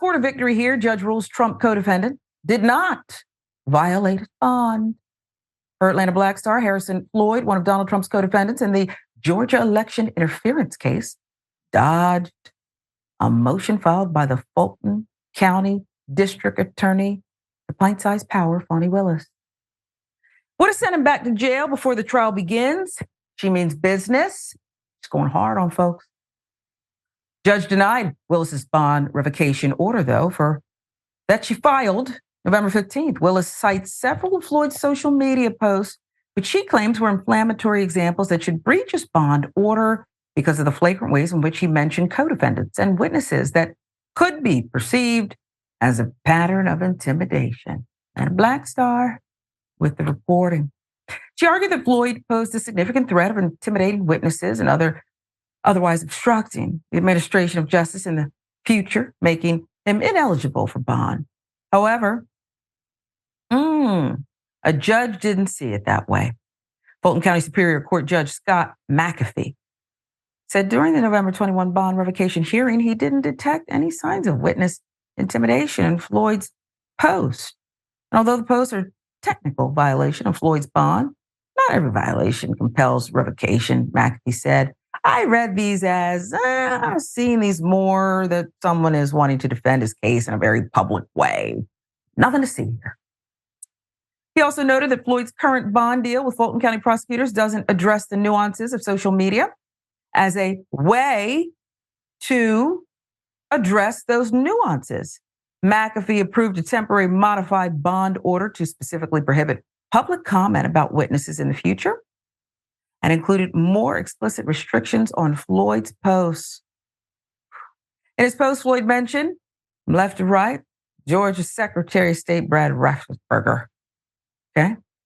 scored a victory here. Judge rules Trump co-defendant did not violate bond. Her Atlanta Black star, Harrison Floyd, one of Donald Trump's co-defendants in the Georgia election interference case, dodged a motion filed by the Fulton County District Attorney, the pint-sized power, Fani Willis. Would have sent him back to jail before the trial begins. She means business. She's going hard on folks. Judge denied Willis's bond revocation order, though, for that she filed November 15th. Willis cites several of Floyd's social media posts, which she claims were inflammatory examples that should breach his bond order because of the flagrant ways in which he mentioned co-defendants and witnesses that could be perceived as a pattern of intimidation. And a Black star with the reporting. She argued that Floyd posed a significant threat of intimidating witnesses and otherwise obstructing the administration of justice in the future, making him ineligible for bond. However, a judge didn't see it that way. Fulton County Superior Court Judge Scott McAfee said during the November 21 bond revocation hearing, he didn't detect any signs of witness intimidation in Floyd's post. And although the posts are technical violation of Floyd's bond, not every violation compels revocation, McAfee said. I read these as, I've seen these more that someone is wanting to defend his case in a very public way. Nothing to see here. He also noted that Floyd's current bond deal with Fulton County prosecutors doesn't address the nuances of social media as a way to address those nuances. McAfee approved a temporary modified bond order to specifically prohibit public comment about witnesses in the future and included more explicit restrictions on Floyd's posts. In his post, Floyd mentioned, from left to right, Georgia Secretary of State Brad Raffensperger,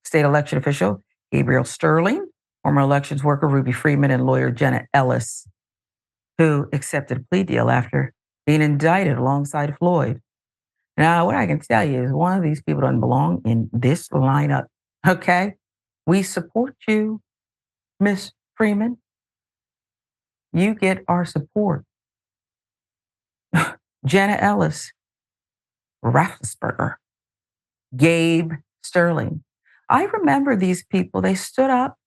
state election official Gabriel Sterling, former elections worker Ruby Freeman, and lawyer Jenna Ellis, who accepted a plea deal after being indicted alongside Floyd. Now, what I can tell you is one of these people doesn't belong in this lineup, okay? We support you, Miss Freeman. You get our support. Jenna Ellis, Raffensperger, Gabe Sterling. I remember these people. They stood up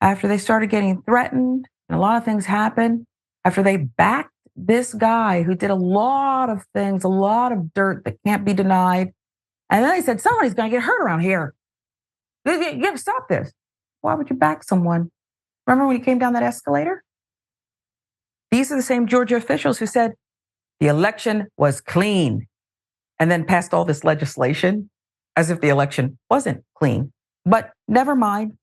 after they started getting threatened, and a lot of things happened, after they backed this guy who did a lot of things, a lot of dirt that can't be denied. And then they said, somebody's going to get hurt around here. You got to stop this. Why would you back someone? Remember when he came down that escalator? These are the same Georgia officials who said the election was clean and then passed all this legislation as if the election wasn't clean. But never mind.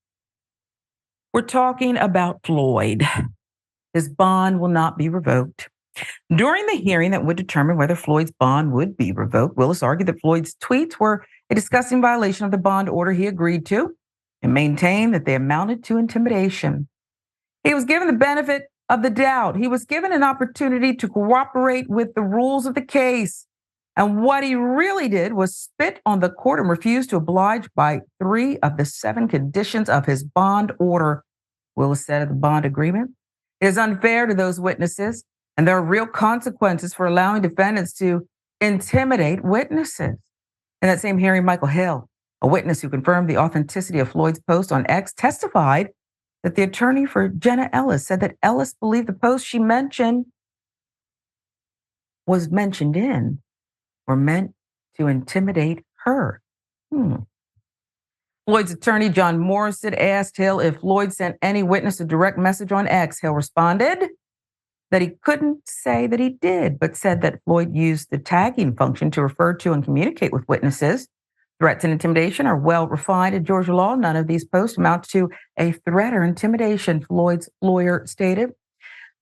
We're talking about Floyd. His bond will not be revoked. During the hearing that would determine whether Floyd's bond would be revoked, Willis argued that Floyd's tweets were a disgusting violation of the bond order he agreed to and maintained that they amounted to intimidation. He was given the benefit of the doubt. He was given an opportunity to cooperate with the rules of the case. And what he really did was spit on the court and refuse to oblige by 3 of the 7 conditions of his bond order. Willis said of the bond agreement, it is unfair to those witnesses, and there are real consequences for allowing defendants to intimidate witnesses. In that same hearing, Michael Hill, a witness who confirmed the authenticity of Floyd's post on X, testified that the attorney for Jenna Ellis said that Ellis believed the post she mentioned was mentioned in or meant to intimidate her. Floyd's attorney, John Morrison, asked Hill if Floyd sent any witness a direct message on X. Hill responded that he couldn't say that he did, but said that Floyd used the tagging function to refer to and communicate with witnesses. Threats and intimidation are well refined in Georgia law. None of these posts amount to a threat or intimidation, Floyd's lawyer stated.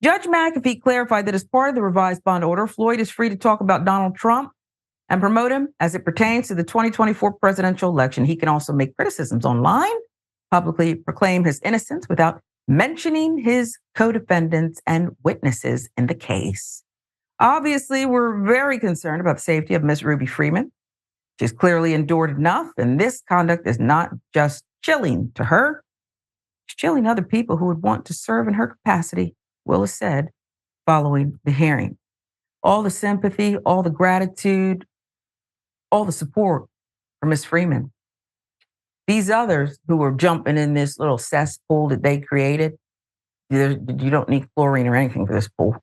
Judge McAfee clarified that as part of the revised bond order, Floyd is free to talk about Donald Trump and promote him as it pertains to the 2024 presidential election. He can also make criticisms online, publicly proclaim his innocence without mentioning his co-defendants and witnesses in the case. Obviously, we're very concerned about the safety of Ms. Ruby Freeman. She's clearly endured enough, and this conduct is not just chilling to her. It's chilling other people who would want to serve in her capacity, Willis said following the hearing. all the sympathy, all the gratitude, all the support for Miss Freeman. These others who were jumping in this little cesspool that they created, you don't need chlorine or anything for this pool.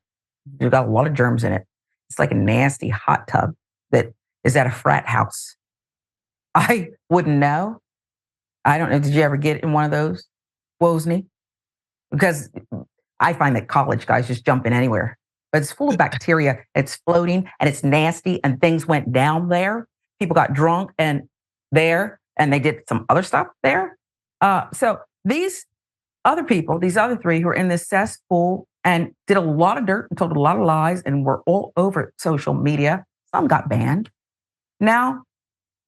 You've got a lot of germs in it. It's like a nasty hot tub that is at a frat house. I wouldn't know. I don't know. Did you ever get in one of those, Wosny? Because I find that college guys just jump in anywhere. But it's full of bacteria. It's floating and it's nasty and things went down there. People got drunk and they did some other stuff there. So these other people, these other three who are in this cesspool and did a lot of dirt and told a lot of lies and were all over social media. Some got banned. Now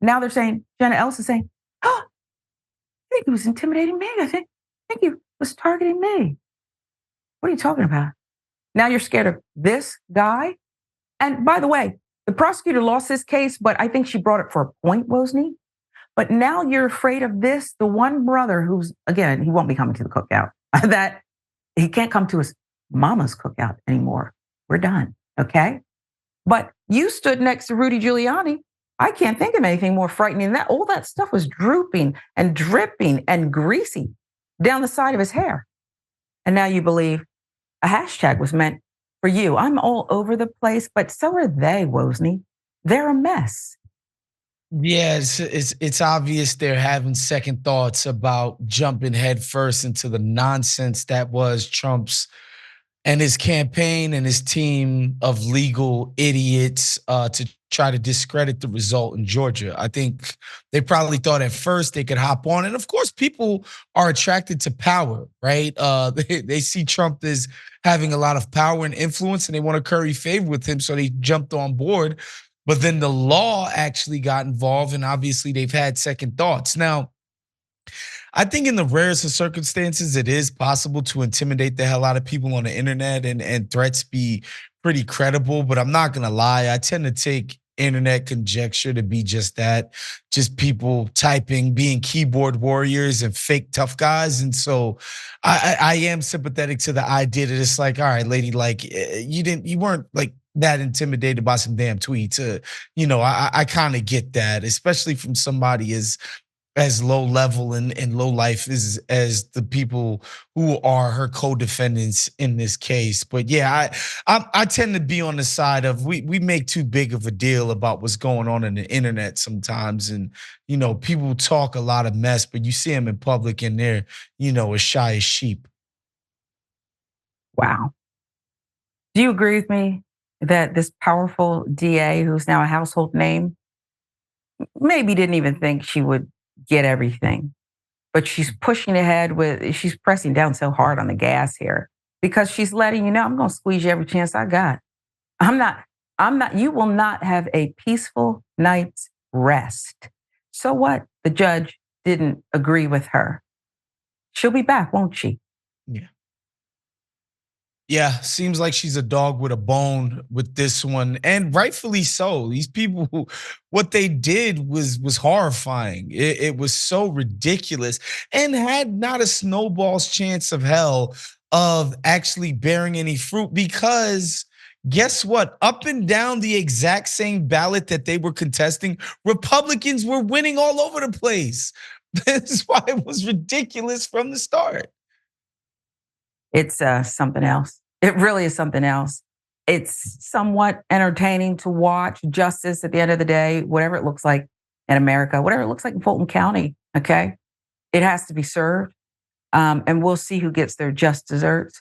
they're saying, Jenna Ellis is saying, oh, I think he was intimidating me. I think he was targeting me. What are you talking about? Now you're scared of this guy? And by the way, the prosecutor lost this case, but I think she brought it for a point, Wosny. But now you're afraid of this, the one brother who's, again, he won't be coming to the cookout, that he can't come to his mama's cookout anymore. We're done, okay? But you stood next to Rudy Giuliani. I can't think of anything more frightening than that. All that stuff was drooping and dripping and greasy down the side of his hair. And now you believe a hashtag was meant for you. I'm all over the place, but so are they, Wosny. They're a mess. Yeah, it's obvious they're having second thoughts about jumping headfirst into the nonsense that was Trump's and his campaign and his team of legal idiots to try to discredit the result in Georgia. I think they probably thought at first they could hop on. And of course, people are attracted to power, right? They see Trump as having a lot of power and influence and they want to curry favor with him. So they jumped on board. But then the law actually got involved and obviously they've had second thoughts. Now, I think in the rarest of circumstances, it is possible to intimidate the hell out of people on the internet and threats be pretty credible. But I'm not going to lie. I tend to take internet conjecture to be just that, just people typing, being keyboard warriors and fake tough guys. And so I am sympathetic to the idea that it's like, all right, lady, like you weren't like that intimidated by some damn tweets. I kind of get that, especially from somebody as low level and low life as the people who are her co-defendants in this case. But yeah, I tend to be on the side of we make too big of a deal about what's going on in the internet sometimes, and people talk a lot of mess, but you see them in public and they're as shy as sheep. Wow. Do you agree with me that this powerful DA, who's now a household name, maybe didn't even think she would get everything, but she's pushing ahead she's pressing down so hard on the gas here because she's letting you know, I'm going to squeeze you every chance I got. You will not have a peaceful night's rest. So what? The judge didn't agree with her. She'll be back, won't she? Yeah. Yeah, seems like she's a dog with a bone with this one, and rightfully so. These people, what they did was horrifying. It was so ridiculous, and had not a snowball's chance of hell of actually bearing any fruit. Because guess what? Up and down the exact same ballot that they were contesting, Republicans were winning all over the place. That's why it was ridiculous from the start. It's something else. It really is something else. It's somewhat entertaining to watch justice at the end of the day, whatever it looks like in America, whatever it looks like in Fulton County, okay? It has to be served, and we'll see who gets their just desserts.